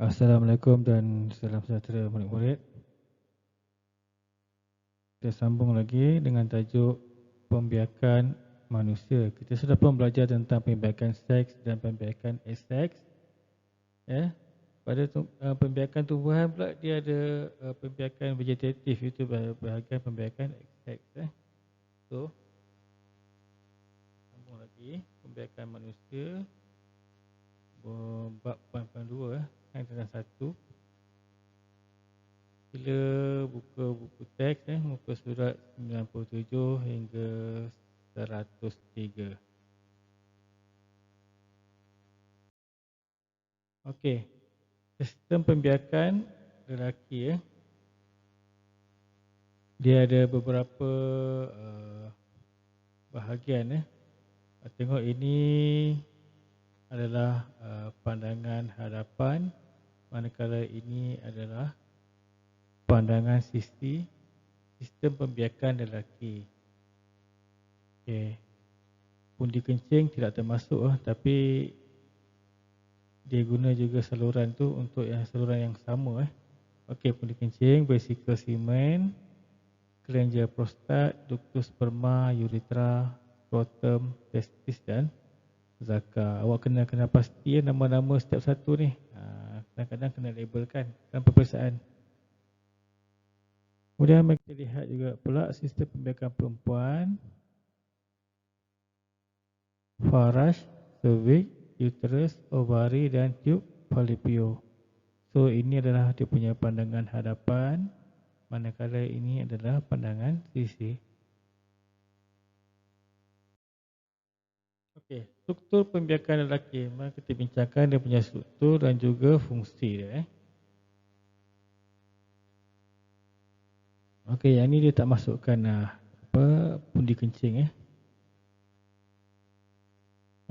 Assalamualaikum dan salam sejahtera murid-murid. Kita sambung lagi dengan tajuk pembiakan manusia. Kita sudah pun belajar tentang pembiakan seks dan pembiakan aseks. Pada pembiakan tumbuhan pula dia ada pembiakan vegetatif, itu bahagian pembiakan aseks. So, sambung lagi pembiakan manusia. Bab 82 yang tentang 1. Sila buka buku teks muka surat 97 hingga 103. Okey. Sistem pembiakan lelaki dia ada beberapa bahagian Tengok ini adalah pandangan hadapan, manakala ini adalah pandangan sisi sistem pembiakan lelaki. Okey. Pundi kencing tidak termasuk tapi dia guna juga saluran tu untuk saluran yang sama Okey, pundi kencing, vesikel semen, kelenjar prostat, ductus sperma, uretra, scrotum, testis dan zakar. Awak kena pasti nama-nama setiap satu ni. Kadang-kadang kena labelkan dalam peperiksaan. Kemudian kita lihat juga pula sistem pembiakan perempuan. Faraj, cervix, uterus, ovari dan tube fallopian. So ini adalah dia punya pandangan hadapan, manakala ini adalah pandangan sisi. Okey, struktur pembiakan lelaki. Mari kita bincangkan dia punya struktur dan juga fungsi dia. Okey, yang ni dia tak masukkan pundi kencing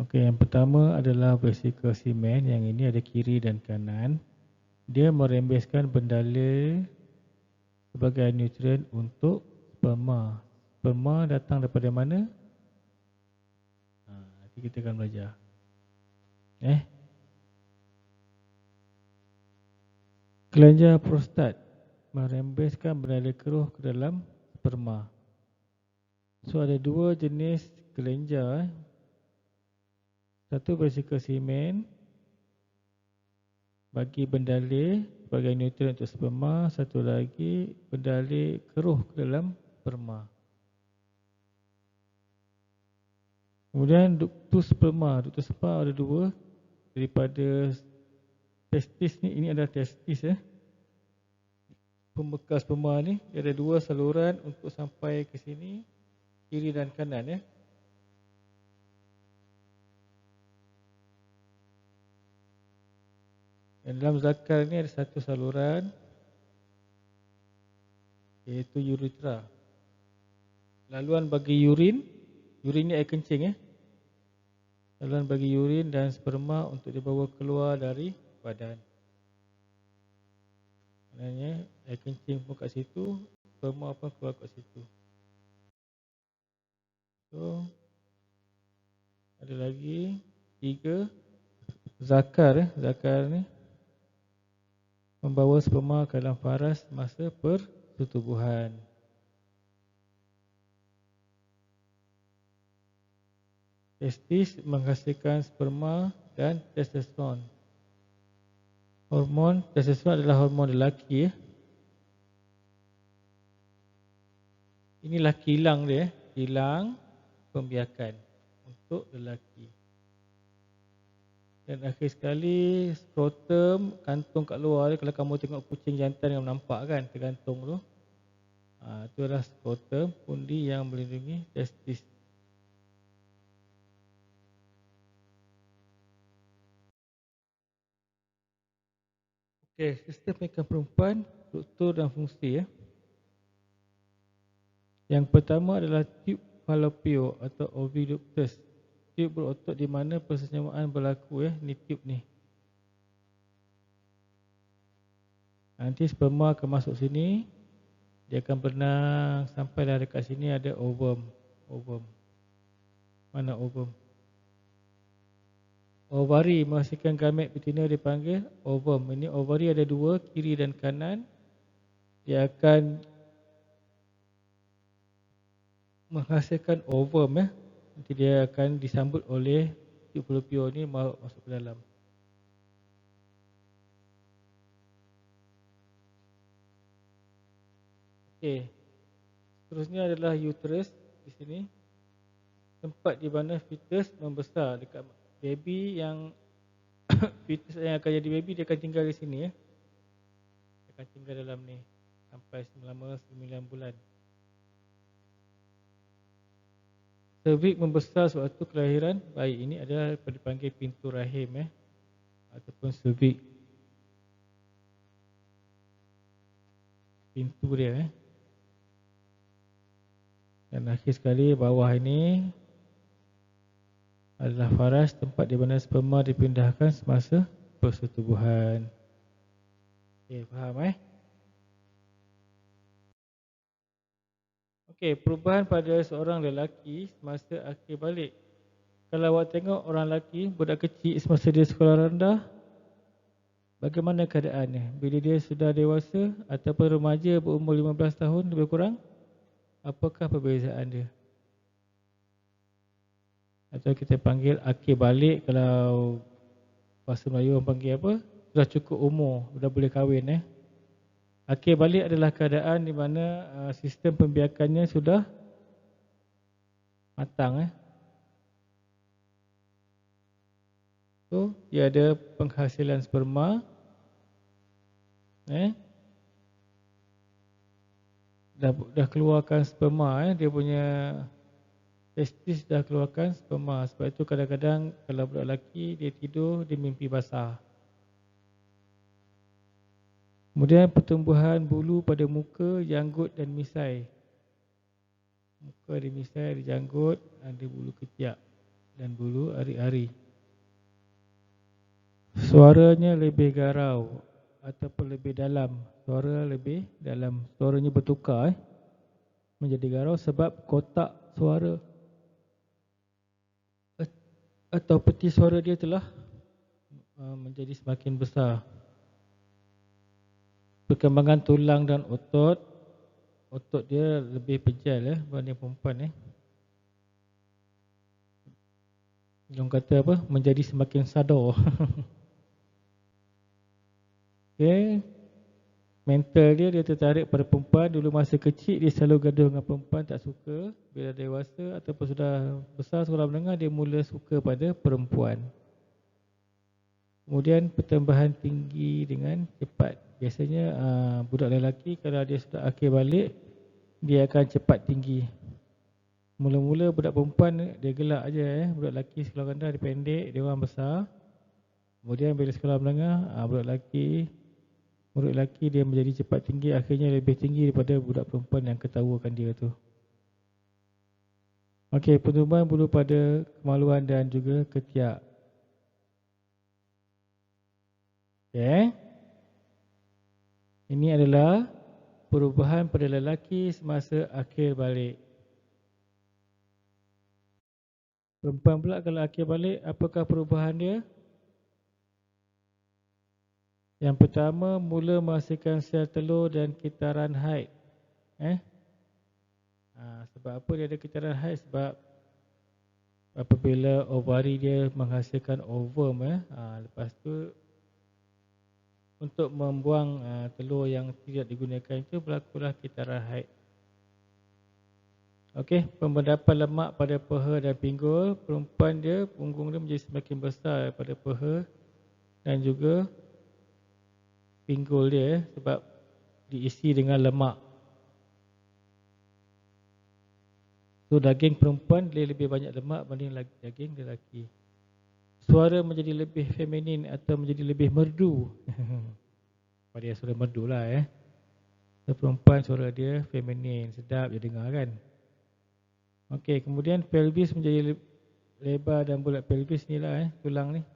Okey, yang pertama adalah vesikel semen. Yang ini ada kiri dan kanan. Dia merembeskan bendala sebagai nutrien untuk sperma. Sperma datang daripada mana? Nanti kita akan belajar. Kelenjar prostat merembeskan bendala keruh ke dalam sperma. So ada dua jenis kelenjar. Satu vesikel semen bagi bendala sebagai nutrien untuk sperma. Satu lagi bendala keruh ke dalam sperma. Kemudian ductus sperma. Ductus sperma ada dua. Daripada testis ni, ini adalah testis pembekas sperma ni. Dia ada dua saluran untuk sampai ke sini, kiri dan kanan Dan dalam zakar ni ada satu saluran, iaitu uretra. Laluan bagi urin. Urin ni air kencing Laluan bagi urin dan sperma untuk dibawa keluar dari badan. Maknanya air kencing pun kat situ, sperma pun keluar kat situ. So ada lagi 3 zakar. Zakar ni membawa sperma ke dalam faras masa persetubuhan. Testis menghasilkan sperma dan testosteron. Hormon testosteron adalah hormon lelaki Inilah kilang dia, kilang pembiakan untuk lelaki. Dan akhir sekali skrotum, kantung kat luar dia. Kalau kamu tengok kucing jantan yang nampak kan, tergantung tu. Itu adalah skrotum, pundi yang melindungi testis. Okey, sistem pembiakan perempuan, struktur dan fungsi Yang pertama adalah tube fallopian atau oviductus. Tube berotot di mana persenyamaan berlaku ni tube ni. Nanti sperma akan masuk sini. Dia akan berenang sampai dah dekat sini ada ovum. Mana ovum? Ovari menghasilkan gamet betina dipanggil ovum. Ini ovari ada dua, kiri dan kanan. Dia akan menghasilkan ovum ya. Nanti dia akan disambut oleh tube fallopian ni masuk ke dalam. Okey. Seterusnya adalah uterus di sini. Tempat di mana fetus membesar dekat baby yang fetus yang akan jadi baby dia akan tinggal di sini ya. Dia akan tinggal dalam ni sampai selama 9 bulan. Cervix membesar sewaktu kelahiran bayi. Ini adalah dipanggil pintu rahim ataupun cervix. Pintu dia Dan akhir sekali bawah ini adalah faras, tempat di mana sperma dipindahkan semasa persetubuhan. Okey, faham Okey, perubahan pada seorang lelaki semasa akhir balik. Kalau awak tengok orang lelaki, budak kecil semasa dia sekolah rendah, bagaimana keadaannya? Bila dia sudah dewasa ataupun remaja berumur 15 tahun lebih kurang, apakah perbezaan dia? Atau kita panggil akhir balik, kalau bahasa Melayu orang panggil apa? Sudah cukup umur, sudah boleh kahwin Akhir balik adalah keadaan di mana sistem pembiakannya sudah matang So, dia ada penghasilan sperma dah keluarkan sperma dia punya testis dah keluarkan sperma. Sebab itu kadang-kadang kalau budak lelaki dia tidur, dia mimpi basah. Kemudian pertumbuhan bulu pada muka, janggut dan misai. Muka ada misai, ada janggut, ada bulu ketiak dan bulu ari-ari. Suaranya lebih garau ataupun lebih dalam. Suara lebih dalam. Suaranya bertukar menjadi garau sebab kotak suara atau peti suara dia telah menjadi semakin besar. Perkembangan tulang dan otot dia lebih pejal berbanding perempuan Orang kata apa? Menjadi semakin sadar. Okay. Mental dia tertarik pada perempuan. Dulu masa kecil dia selalu gaduh dengan perempuan, tak suka. Bila dewasa ataupun sudah besar sekolah menengah, dia mula suka pada perempuan. Kemudian pertambahan tinggi dengan cepat. Biasanya budak lelaki kalau dia sudah akhir balik, dia akan cepat tinggi. Mula-mula budak perempuan dia gelak aja Budak lelaki sekolah rendah dia pendek, dia orang besar. Kemudian bila sekolah menengah, budak lelaki dia menjadi cepat tinggi. Akhirnya lebih tinggi daripada budak perempuan yang ketawakan dia tu. Okey, pertumbuhan bulu pada kemaluan dan juga ketiak. Okay. Ini adalah perubahan pada lelaki semasa akhir balik. Perempuan pula kalau akhir balik, apakah perubahan dia? Yang pertama, mula menghasilkan sel telur dan kitaran haid. Sebab apa dia ada kitaran haid? Sebab apabila ovari dia menghasilkan ovum, lepas tu untuk membuang telur yang tidak digunakan itu berlakulah kitaran haid. Okey, pembendapan lemak pada peha dan pinggul. Perempuan dia, punggung dia menjadi semakin besar daripada peha dan juga pinggul dia sebab diisi dengan lemak. So daging perempuan dia lebih banyak lemak berbanding daging lelaki. Suara menjadi lebih feminin atau menjadi lebih merdu. Pada dia suara merdu lah So perempuan suara dia feminin, sedap dia dengar kan. Okey, kemudian pelvis menjadi lebar dan bulat. Pelvis ni lah tulang ni.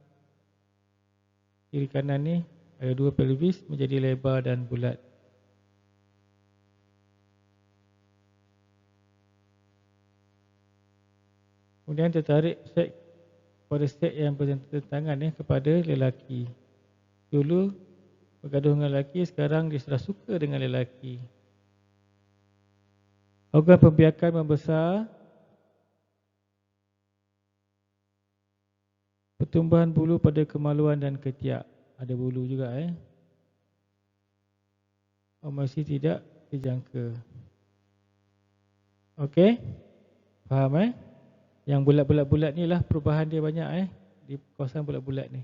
Kiri kanan ni ada dua pelvis menjadi lebar dan bulat. Kemudian tertarik seks pada seks yang bertentangan kepada lelaki. Dulu bergaduh dengan lelaki, sekarang dia sudah suka dengan lelaki. Organ pembiakan membesar, pertumbuhan bulu pada kemaluan dan ketiak. Ada bulu juga masih tidak dijangka. Okey, faham Yang bulat-bulat ni lah perubahan dia banyak di kawasan bulat-bulat ni.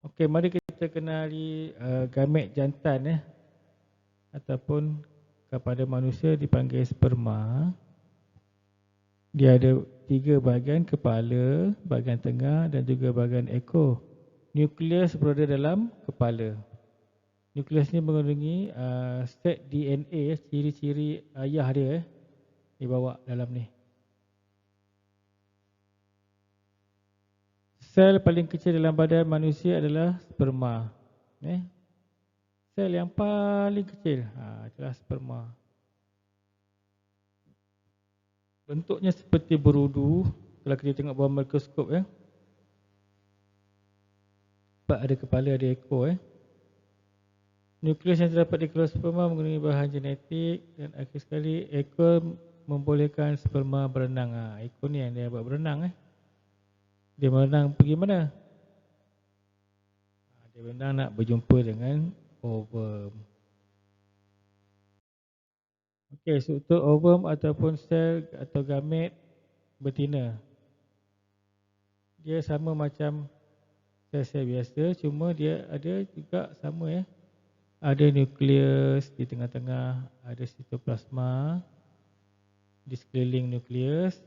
Okey, mari kita kenali gamet jantan ataupun kepada manusia dipanggil sperma. Dia ada 3 bahagian, kepala, bahagian tengah dan juga bahagian ekor. Nukleus berada dalam kepala. Nukleus ni mengandungi set DNA, ciri-ciri ayah dia dibawa dalam ni. Sel paling kecil dalam badan manusia adalah sperma. Sel yang paling kecil adalah sperma. Bentuknya seperti berudu kalau kita tengok bawah mikroskop sebab ada kepala, ada ekor Nukleus yang terdapat di keluar sperma mengandungi bahan genetik dan akhir sekali ekor membolehkan sperma berenang. Ekor ni yang dia buat berenang Dia berenang pergi mana? Dia berenang nak berjumpa dengan ovum. Okey, struktur ovum ataupun sel atau gamet betina. Dia sama macam sel-sel biasa, cuma dia ada juga sama Ada nukleus di tengah-tengah, ada sitoplasma di sekeliling nukleus.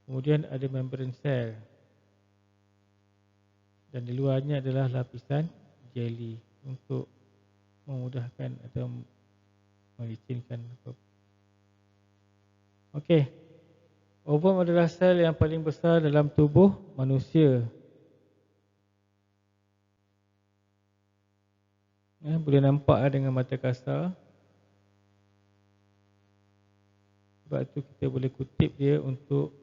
Kemudian ada membran sel. Dan di luarnya adalah lapisan jeli untuk memudahkan atau melicinkan. Okey. Ovum adalah sel yang paling besar dalam tubuh manusia. Boleh nampak dengan mata kasar. Sebab tu kita boleh kutip dia untuk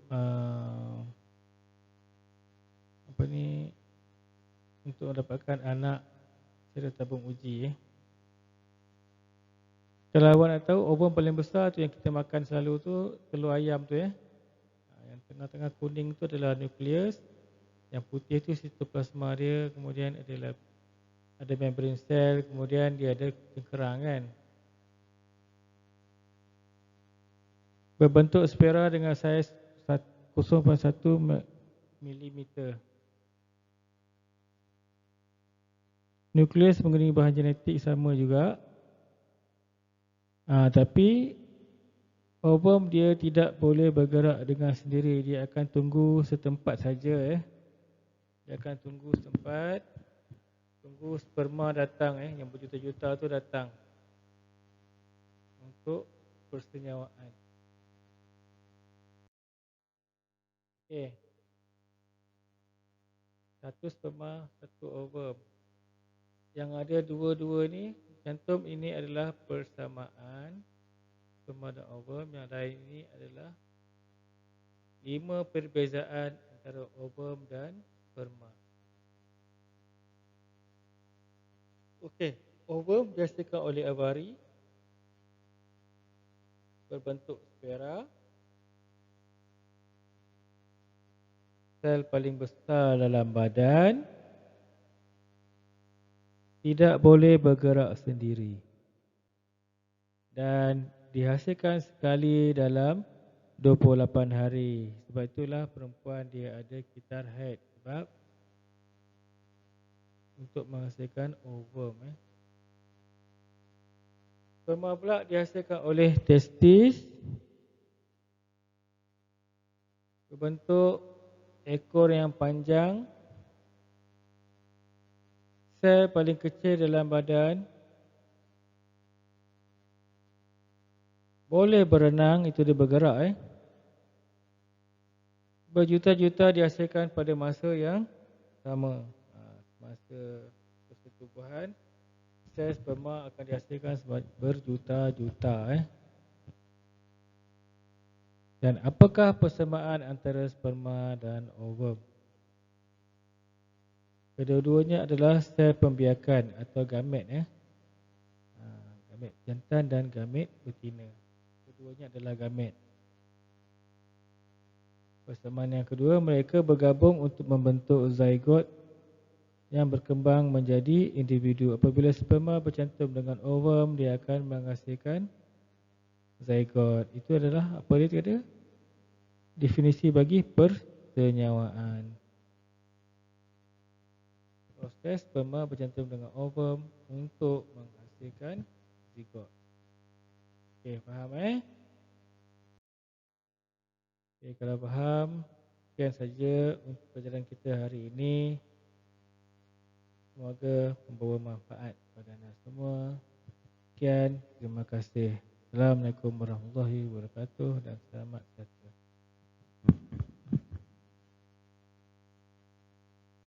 untuk mendapatkan anak secara tabung uji. Kalau awak nak tahu, ovum paling besar tu yang kita makan selalu tu telur ayam tu Yang tengah-tengah kuning tu adalah nukleus. Yang putih tu sitoplasma dia, kemudian ada membran sel, kemudian dia ada cengkerang Berbentuk spira dengan saiz 0.1 mm. Nukleus mengandungi bahan genetik sama juga. Tapi ovum dia tidak boleh bergerak dengan sendiri. Dia akan tunggu setempat saja Dia akan tunggu setempat, tunggu sperma datang yang berjuta-juta tu datang untuk persenyawaan. Okey. Satu sperma, satu ovum. Yang ada dua-dua ni, cantum ini adalah persamaan sperma dan ovum. Yang lain ini adalah 5 perbezaan antara ovum dan sperma. Okey, ovum dihasilkan oleh ovari, berbentuk spira. Sel paling besar dalam badan, tidak boleh bergerak sendiri dan dihasilkan sekali dalam 28 hari. Sebab itulah perempuan dia ada kitar haid, sebab untuk menghasilkan ovum. Sperma pula dihasilkan oleh testis, berbentuk ekor yang panjang. Sel paling kecil dalam badan, boleh berenang, itu dia bergerak Berjuta-juta dihasilkan pada masa yang sama. Masa persetubuhan, sel sperma akan dihasilkan berjuta-juta Dan apakah persamaan antara sperma dan ovum? Kedua-duanya adalah sel pembiakan atau gamet, gamet jantan dan gamet betina. Keduanya adalah gamet. Persamaan yang kedua, mereka bergabung untuk membentuk zygote yang berkembang menjadi individu. Apabila sperma bercantum dengan ovum, dia akan menghasilkan zygote. Itu adalah apa dia kata? Definisi bagi persenyawaan. Proses sperma bercantum dengan ovum untuk menghasilkan zygote. Okey, faham Okey, kalau faham, sekian saja untuk pelajaran kita hari ini. Semoga membawa manfaat kepada anda semua. Sekian, terima kasih. Assalamualaikum warahmatullahi wabarakatuh dan selamat sejahtera.